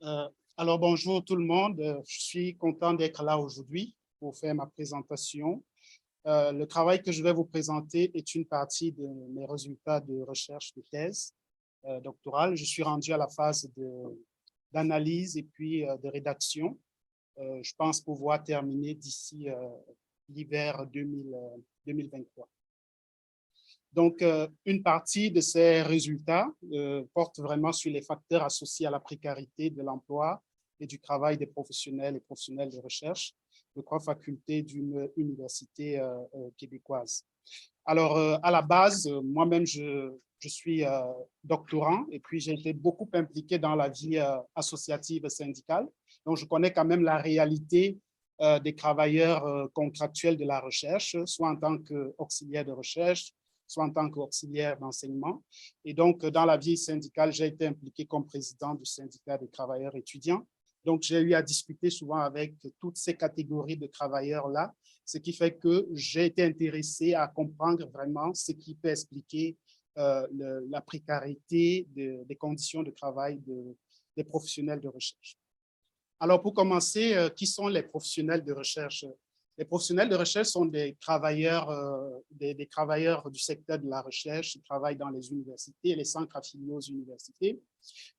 Euh, alors, bonjour tout le monde. Je suis content d'être là aujourd'hui pour faire ma présentation. Le travail que je vais vous présenter est une partie de mes résultats de recherche de thèse doctorale. Je suis rendu à la phase d'analyse et puis de rédaction. Je pense pouvoir terminer d'ici l'hiver 2023. Donc, une partie de ces résultats porte vraiment sur les facteurs associés à la précarité de l'emploi et du travail des professionnels et professionnels de recherche de trois facultés d'une université québécoise. Alors, à la base, moi-même, je suis doctorant et puis j'ai été beaucoup impliqué dans la vie associative syndicale. Donc, je connais quand même la réalité des travailleurs contractuels de la recherche, soit en tant qu'auxiliaire de recherche, soit en tant qu'auxiliaire d'enseignement. Et donc, dans la vie syndicale, j'ai été impliqué comme président du syndicat des travailleurs étudiants. Donc, j'ai eu à discuter souvent avec toutes ces catégories de travailleurs-là, ce qui fait que j'ai été intéressé à comprendre vraiment ce qui peut expliquer la précarité des conditions de travail des professionnels de recherche. Alors, pour commencer, qui sont les professionnels de recherche? Les professionnels de recherche sont des travailleurs du secteur de la recherche. Ils travaillent dans les universités et les centres affiliés aux universités.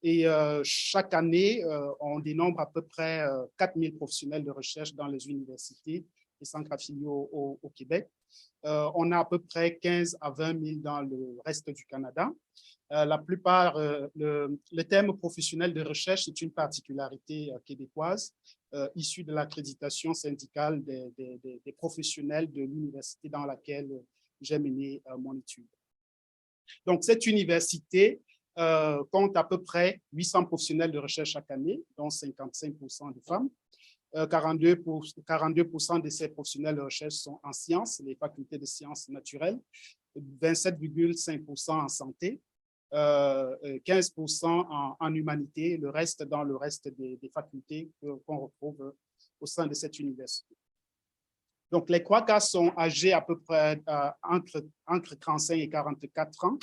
Et chaque année, on dénombre à peu près 4 000 professionnels de recherche dans les universités et centres affiliés au Québec. On a à peu près 15 à 20 000 dans le reste du Canada. La plupart, le terme professionnel de recherche est une particularité québécoise issue de l'accréditation syndicale des professionnels de l'université dans laquelle j'ai mené mon étude. Donc, cette université compte à peu près 800 professionnels de recherche chaque année, dont 55% de femmes. 42% de ces professionnels de recherche sont en sciences, les facultés de sciences naturelles, 27,5% en santé, 15% en humanité, le reste dans le reste des facultés qu'on retrouve au sein de cette université. Donc, les trois cas sont âgés à peu près entre 35 et 44 ans.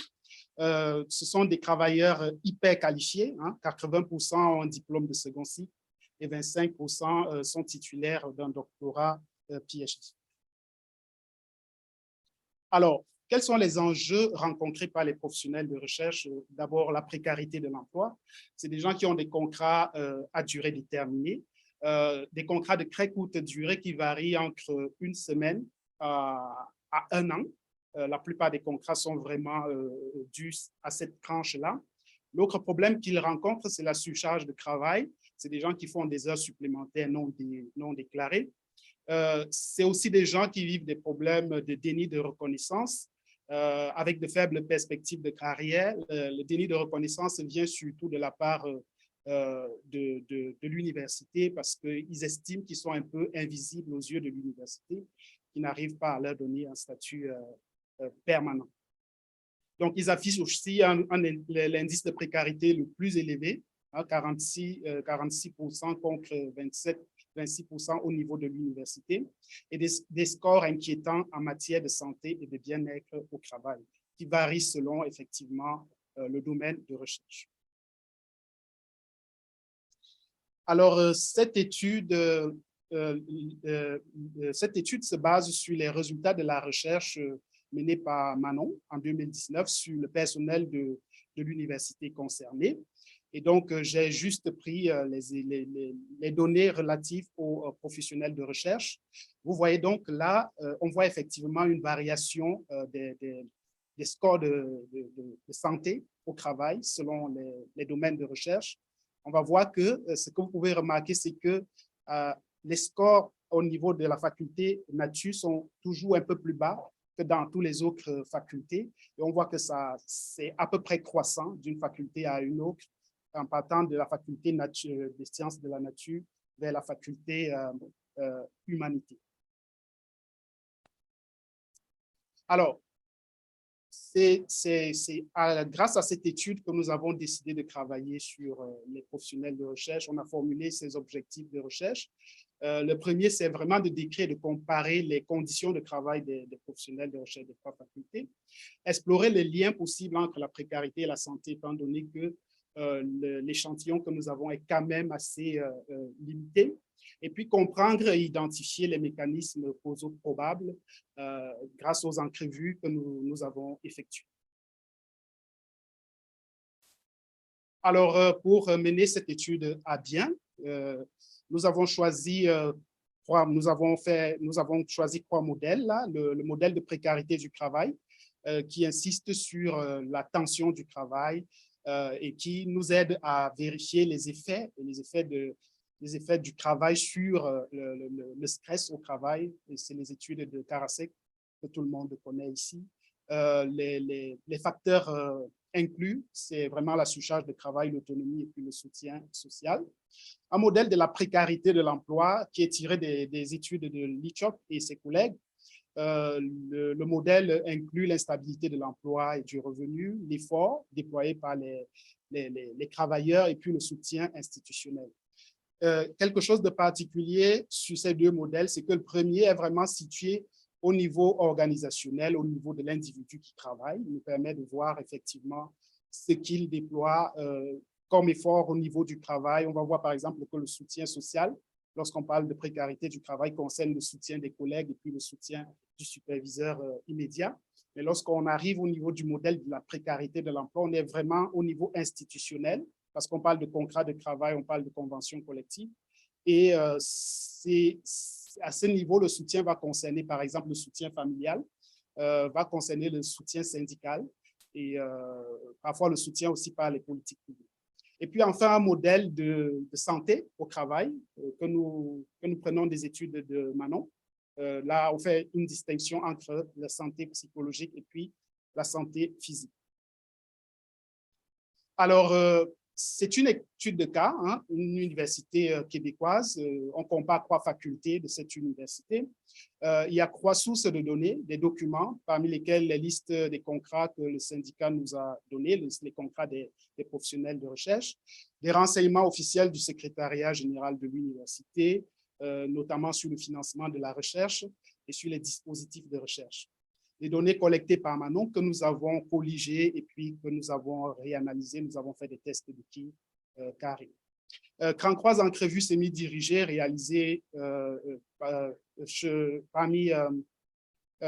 Ce sont des travailleurs hyper qualifiés, hein, 80% ont un diplôme de second cycle et 25% sont titulaires d'un doctorat PhD. Alors, quels sont les enjeux rencontrés par les professionnels de recherche? D'abord, la précarité de l'emploi. C'est des gens qui ont des contrats à durée déterminée, des contrats de très courte durée qui varient entre une semaine à un an. La plupart des contrats sont vraiment dus à cette tranche-là. L'autre problème qu'ils rencontrent, c'est la surcharge de travail. C'est des gens qui font des heures supplémentaires non déclarées. C'est aussi des gens qui vivent des problèmes de déni de reconnaissance avec de faibles perspectives de carrière. Le déni de reconnaissance vient surtout de la part de l'université parce qu'ils estiment qu'ils sont un peu invisibles aux yeux de l'université, qui n'arrivent pas à leur donner un statut permanent. Donc, ils affichent aussi l'indice de précarité le plus élevé, hein, 46% contre 26% au niveau de l'université, et des scores inquiétants en matière de santé et de bien-être au travail, qui varient selon effectivement le domaine de recherche. Alors, cette étude se base sur les résultats de la recherche menée par Manon en 2019 sur le personnel de l'université concernée. Et donc, j'ai juste pris les données relatives aux professionnels de recherche. Vous voyez donc là, on voit effectivement une variation des scores de santé au travail selon les domaines de recherche. On va voir que ce que vous pouvez remarquer, c'est que les scores au niveau de la faculté nature sont toujours un peu plus bas que dans toutes les autres facultés. Et on voit que c'est à peu près croissant d'une faculté à une autre, en partant de la faculté des sciences de la nature vers la faculté humanité. Alors, c'est grâce à cette étude que nous avons décidé de travailler sur les professionnels de recherche. On a formulé ces objectifs de recherche. Le premier, c'est vraiment de décrire, de comparer les conditions de travail des professionnels de recherche des trois facultés, explorer les liens possibles entre la précarité et la santé, étant donné que l'échantillon que nous avons est quand même assez limité. Et puis comprendre et identifier les mécanismes causaux probables grâce aux entrevues que nous avons effectuées. Alors, pour mener cette étude à bien, nous avons choisi choisi trois modèles. Là. Le modèle de précarité du travail, qui insiste sur la tension du travail et qui nous aide à vérifier les effets du travail sur le stress au travail. C'est les études de Karasek que tout le monde connaît ici. Les facteurs inclus, c'est vraiment la surcharge de travail, l'autonomie et puis le soutien social. Un modèle de la précarité de l'emploi qui est tiré des études de Lichok et ses collègues. Le modèle inclut l'instabilité de l'emploi et du revenu, l'effort déployé par les travailleurs et puis le soutien institutionnel. Quelque chose de particulier sur ces deux modèles, c'est que le premier est vraiment situé au niveau organisationnel, au niveau de l'individu qui travaille. Il nous permet de voir effectivement ce qu'il déploie comme effort au niveau du travail. On va voir par exemple que le soutien social, lorsqu'on parle de précarité du travail, concerne le soutien des collègues et puis le soutien du superviseur immédiat. Mais lorsqu'on arrive au niveau du modèle de la précarité de l'emploi, on est vraiment au niveau institutionnel, parce qu'on parle de contrat de travail, on parle de convention collective. Et à ce niveau, le soutien va concerner, par exemple, le soutien familial, va concerner le soutien syndical et parfois le soutien aussi par les politiques publiques. Et puis enfin, un modèle de santé au travail que nous prenons des études de Manon. Là, on fait une distinction entre la santé psychologique et puis la santé physique. Alors, c'est une étude de cas, hein, une université québécoise. On compare trois facultés de cette université. Il y a trois sources de données, des documents, parmi lesquels les listes des contrats que le syndicat nous a donnés, les contrats des professionnels de recherche, des renseignements officiels du secrétariat général de l'université, notamment sur le financement de la recherche et sur les dispositifs de recherche. Les données collectées par Manon que nous avons colligées et puis que nous avons réanalysées, nous avons fait des tests de qui carré. Crancroix entrevue semi-dirigée réalisée parmi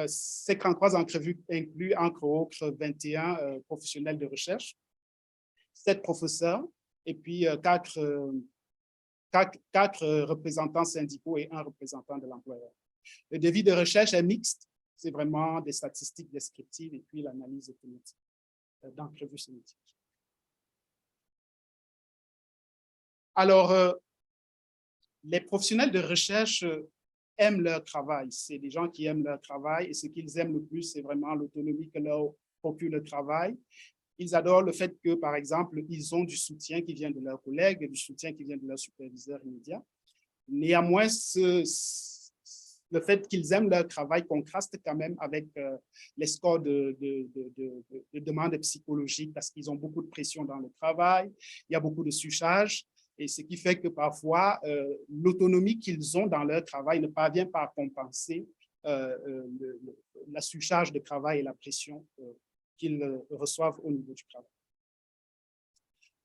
ces Crancroix entrevues incluent entre autres 21 professionnels de recherche, 7 professeurs et puis 4 représentants syndicaux et 1 représentant de l'employeur. Le devis de recherche est mixte. C'est vraiment des statistiques descriptives et puis l'analyse automatique d'entrevue sémantique. Alors, les professionnels de recherche aiment leur travail. C'est des gens qui aiment leur travail et ce qu'ils aiment le plus, c'est vraiment l'autonomie que leur procure le travail. Ils adorent le fait que, par exemple, ils ont du soutien qui vient de leurs collègues, du soutien qui vient de leur superviseur immédiat. Néanmoins, le fait qu'ils aiment leur travail contraste quand même avec les scores de demandes psychologiques parce qu'ils ont beaucoup de pression dans le travail, il y a beaucoup de surcharge, et ce qui fait que parfois, l'autonomie qu'ils ont dans leur travail ne parvient pas à compenser la surcharge de travail et la pression qu'ils reçoivent au niveau du travail.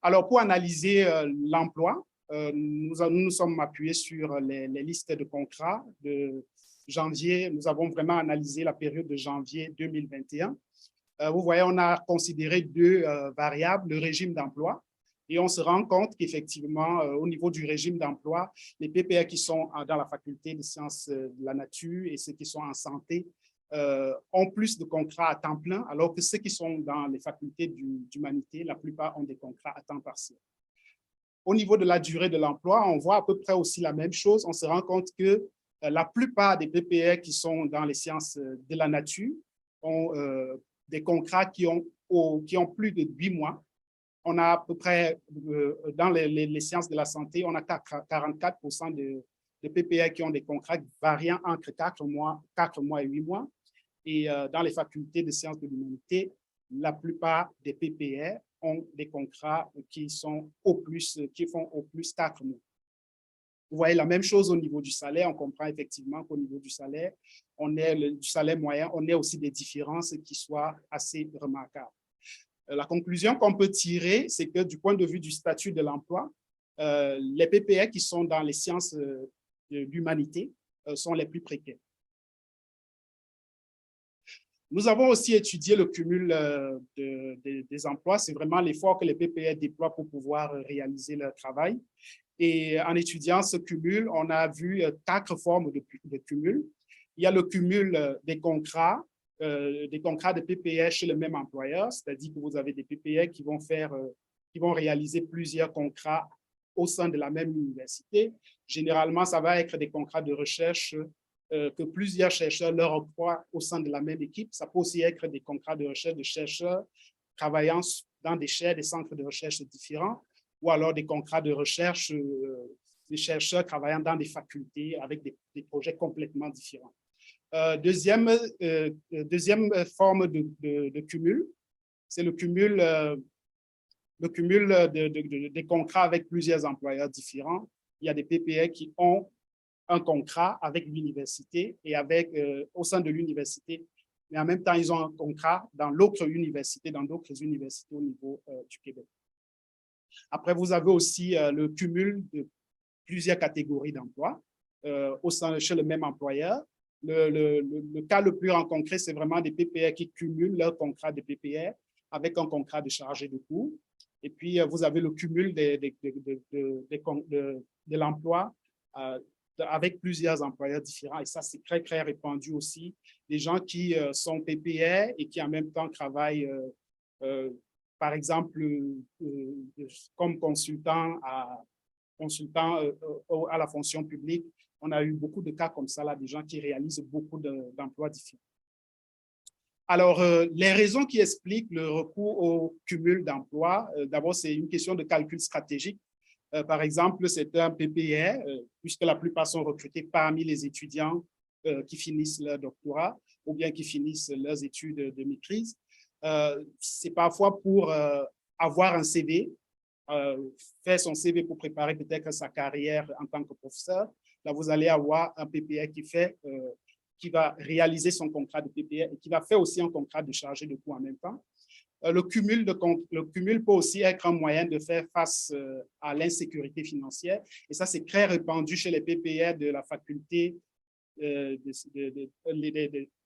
Alors, pour analyser l'emploi, nous sommes appuyés sur les listes de contrats de janvier. Nous avons vraiment analysé la période de janvier 2021. Vous voyez, on a considéré 2 variables, le régime d'emploi, et on se rend compte qu'effectivement, au niveau du régime d'emploi, les PPA qui sont dans la faculté de sciences de la nature et ceux qui sont en santé ont plus de contrats à temps plein, alors que ceux qui sont dans les facultés d'humanité, la plupart ont des contrats à temps partiel. Au niveau de la durée de l'emploi, on voit à peu près aussi la même chose. On se rend compte que la plupart des PPR qui sont dans les sciences de la nature ont des contrats qui ont plus de 8 mois. On a à peu près, dans les sciences de la santé, on a 44% de PPR qui ont des contrats variant entre 4 mois et 8 mois. Et dans les facultés de sciences de l'humanité, la plupart des PPR ont des contrats qui font au plus 4 mois. Vous voyez la même chose au niveau du salaire. On comprend effectivement qu'au niveau du salaire, du salaire moyen, on a aussi des différences qui soient assez remarquables. La conclusion qu'on peut tirer, c'est que du point de vue du statut de l'emploi, les PPE qui sont dans les sciences de l'humanité sont les plus précaires. Nous avons aussi étudié le cumul des emplois. C'est vraiment l'effort que les PPE déploient pour pouvoir réaliser leur travail. Et en étudiant ce cumul, on a vu 4 formes de cumul. Il y a le cumul des contrats de PPE chez le même employeur, c'est-à-dire que vous avez des PPE qui vont réaliser plusieurs contrats au sein de la même université. Généralement, ça va être des contrats de recherche que plusieurs chercheurs leur octroient au sein de la même équipe. Ça peut aussi être des contrats de recherche de chercheurs travaillant dans des chaires, des centres de recherche différents, ou alors des contrats de recherche des chercheurs travaillant dans des facultés avec des projets complètement différents. Deuxième forme de cumul, c'est le cumul des contrats avec plusieurs employeurs différents. Il y a des PPE qui ont un contrat avec l'université et au sein de l'université, mais en même temps, ils ont un contrat dans d'autres universités au niveau du Québec. Après, vous avez aussi le cumul de plusieurs catégories d'emplois chez le même employeur. Le cas le plus rencontré, c'est vraiment des PPE qui cumulent leur contrat de PPE avec un contrat de chargé de cours. Et puis, vous avez le cumul de l'emploi avec plusieurs employeurs différents. Et ça, c'est très, très répandu aussi. Des gens qui sont PPE et qui en même temps travaillent, par exemple, comme consultant à la fonction publique. On a eu beaucoup de cas comme ça, là, des gens qui réalisent beaucoup d'emplois différents. Alors, les raisons qui expliquent le recours au cumul d'emplois, d'abord, c'est une question de calcul stratégique. Par exemple, c'est un PPE, puisque la plupart sont recrutés parmi les étudiants qui finissent leur doctorat ou bien qui finissent leurs études de maîtrise. C'est parfois pour avoir un CV, faire son CV pour préparer peut-être sa carrière en tant que professeur. Là, vous allez avoir un PPE qui va réaliser son contrat de PPE et qui va faire aussi un contrat de chargé de cours en même temps. Le cumul peut aussi être un moyen de faire face à l'insécurité financière. Et ça, c'est très répandu chez les PPE de la faculté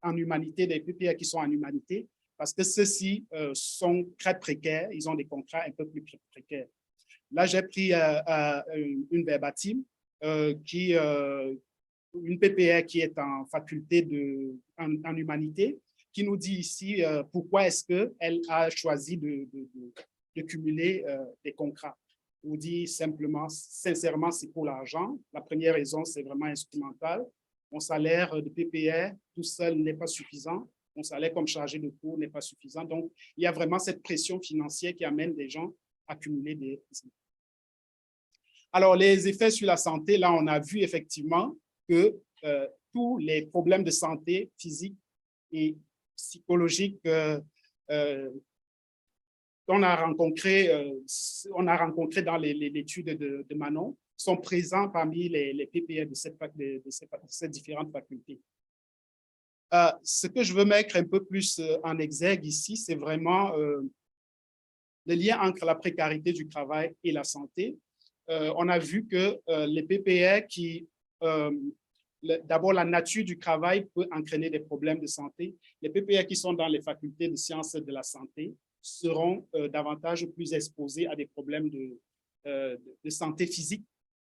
en humanité, des PPE qui sont en humanité, parce que ceux-ci sont très précaires. Ils ont des contrats un peu plus précaires. Là, j'ai pris une verbatim une PPE qui est en faculté en humanité, qui nous dit ici pourquoi est-ce qu'elle a choisi de cumuler des contrats. On nous dit simplement, sincèrement, c'est pour l'argent. La première raison, c'est vraiment instrumental. Mon salaire de PPE tout seul n'est pas suffisant. Mon salaire comme chargé de cours n'est pas suffisant. Donc, il y a vraiment cette pression financière qui amène des gens à cumuler des. Alors, les effets sur la santé, là, on a vu effectivement que tous les problèmes de santé physique et psychologique qu'on a rencontrés dans l'étude de Manon sont présents parmi les PPE de ces différentes facultés. Ce que je veux mettre un peu plus en exergue ici, c'est vraiment le lien entre la précarité du travail et la santé. On a vu que les PPE d'abord, la nature du travail peut entraîner des problèmes de santé. Les PPE qui sont dans les facultés de sciences de la santé seront davantage plus exposés à des problèmes de santé physique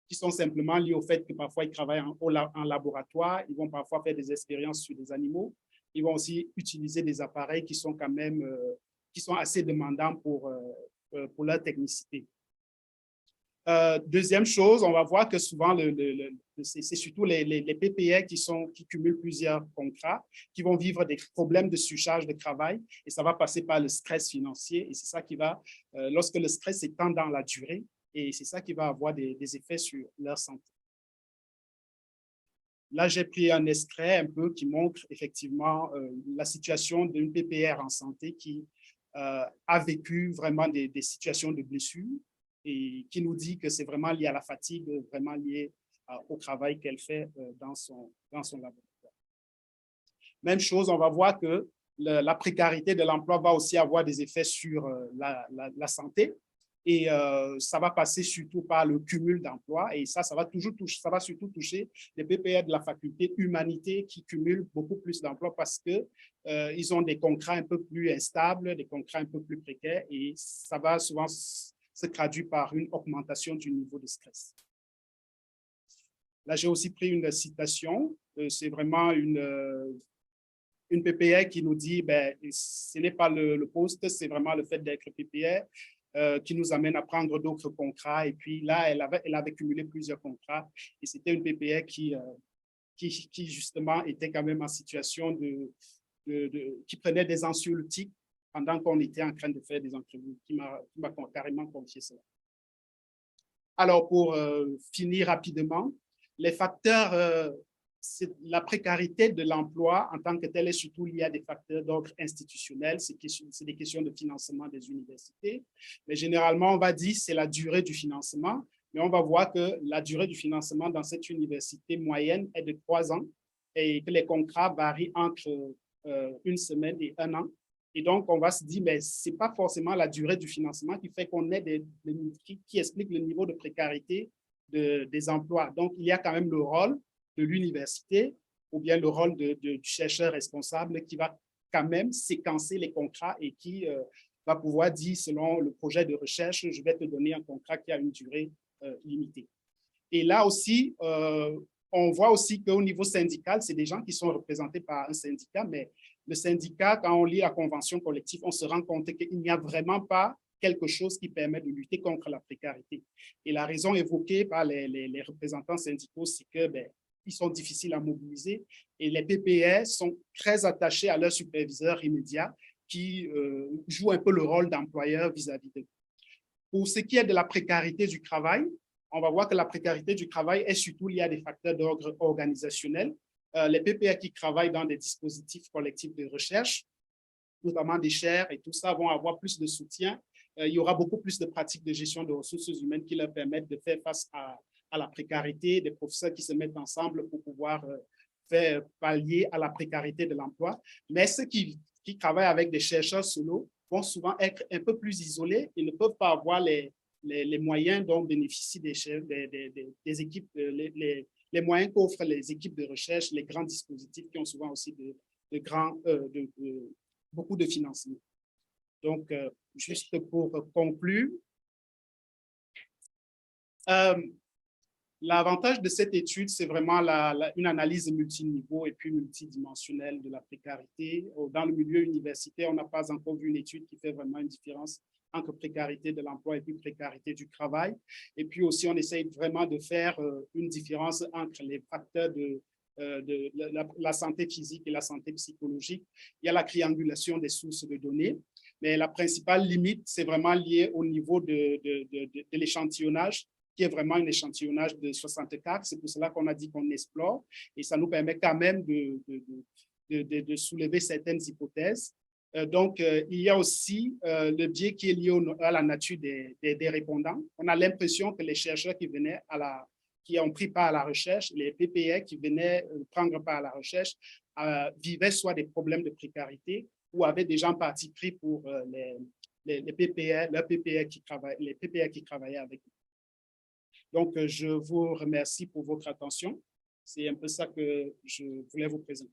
qui sont simplement liés au fait que parfois ils travaillent en laboratoire, ils vont parfois faire des expériences sur des animaux, ils vont aussi utiliser des appareils qui sont quand même qui sont assez demandants pour leur technicité. Deuxième chose, on va voir que souvent, c'est surtout les PPE qui cumulent plusieurs contrats, qui vont vivre des problèmes de surcharge de travail, et ça va passer par le stress financier, et c'est ça qui va, lorsque le stress s'étend dans la durée, et c'est ça qui va avoir des effets sur leur santé. Là, j'ai pris un extrait un peu qui montre effectivement la situation d'une PPR en santé qui a vécu vraiment des situations de blessures, et qui nous dit que c'est vraiment lié à la fatigue, vraiment lié au travail qu'elle fait dans son laboratoire. Même chose, on va voir que la précarité de l'emploi va aussi avoir des effets sur la santé. Et ça va passer surtout par le cumul d'emplois. Et ça va toujours toucher, ça va surtout toucher les PPR de la faculté humanité qui cumulent beaucoup plus d'emplois parce que ils ont des contrats un peu plus instables, des contrats un peu plus précaires. Et ça va souvent se traduire par une augmentation du niveau de stress. Là, j'ai aussi pris une citation. C'est vraiment une PPR qui nous dit, ben, ce n'est pas le poste, c'est vraiment le fait d'être PPR qui nous amène à prendre d'autres contrats. Et puis là, elle avait cumulé plusieurs contrats. Et c'était une PPR qui justement était quand même en situation qui prenait des anxiolytiques pendant qu'on était en train de faire des entrevues, qui m'a carrément confié cela. Alors, pour finir rapidement, les facteurs, la précarité de l'emploi en tant que telle est surtout liée à des facteurs d'ordre institutionnel. C'est des questions de financement des universités. Mais généralement, on va dire que c'est la durée du financement. Mais on va voir que la durée du financement dans cette université moyenne est de 3 ans et que les contrats varient entre une semaine et 1 an. Et donc, on va se dire, mais ce n'est pas forcément la durée du financement qui fait qu'on ait qui explique le niveau de précarité des emplois. Donc, il y a quand même le rôle de l'université ou bien le rôle du chercheur responsable qui va quand même séquencer les contrats et qui va pouvoir dire, selon le projet de recherche, je vais te donner un contrat qui a une durée limitée. Et là aussi, on voit aussi qu'au niveau syndical, c'est des gens qui sont représentés par un syndicat, mais le syndicat, quand on lit la convention collective, on se rend compte qu'il n'y a vraiment pas quelque chose qui permet de lutter contre la précarité. Et la raison évoquée par les représentants syndicaux, c'est que ils sont difficiles à mobiliser et les PPR sont très attachés à leur superviseur immédiat qui joue un peu le rôle d'employeur vis-à-vis d'eux. Pour ce qui est de la précarité du travail, on va voir que la précarité du travail est surtout liée à des facteurs d'ordre organisationnel. Les PPR qui travaillent dans des dispositifs collectifs de recherche, notamment des chaires et tout ça, vont avoir plus de soutien. Il y aura beaucoup plus de pratiques de gestion de ressources humaines qui leur permettent de faire face à la précarité, des professeurs qui se mettent ensemble pour pouvoir faire pallier à la précarité de l'emploi. Mais ceux qui travaillent avec des chercheurs solo vont souvent être un peu plus isolés et ne peuvent pas avoir les moyens dont bénéficient des équipes, les moyens qu'offrent les équipes de recherche, les grands dispositifs qui ont souvent aussi beaucoup de financement. Donc, juste pour conclure, l'avantage de cette étude, c'est vraiment une analyse multiniveau et puis multidimensionnelle de la précarité. Dans le milieu universitaire, on n'a pas encore vu une étude qui fait vraiment une différence entre précarité de l'emploi et puis précarité du travail. Et puis aussi, on essaye vraiment de faire une différence entre les facteurs de la santé physique et la santé psychologique. Il y a la triangulation des sources de données, mais la principale limite, c'est vraiment lié au niveau de l'échantillonnage, qui est vraiment un échantillonnage de 64. C'est pour cela qu'on a dit qu'on explore et ça nous permet quand même de soulever certaines hypothèses. Donc, il y a aussi le biais qui est lié à la nature des répondants. On a l'impression que les chercheurs qui ont pris part à la recherche, les PPR qui venaient prendre part à la recherche, vivaient soit des problèmes de précarité ou avaient déjà un parti pris pour les PPR, les PPR qui travaillaient avec eux. Donc, je vous remercie pour votre attention. C'est un peu ça que je voulais vous présenter.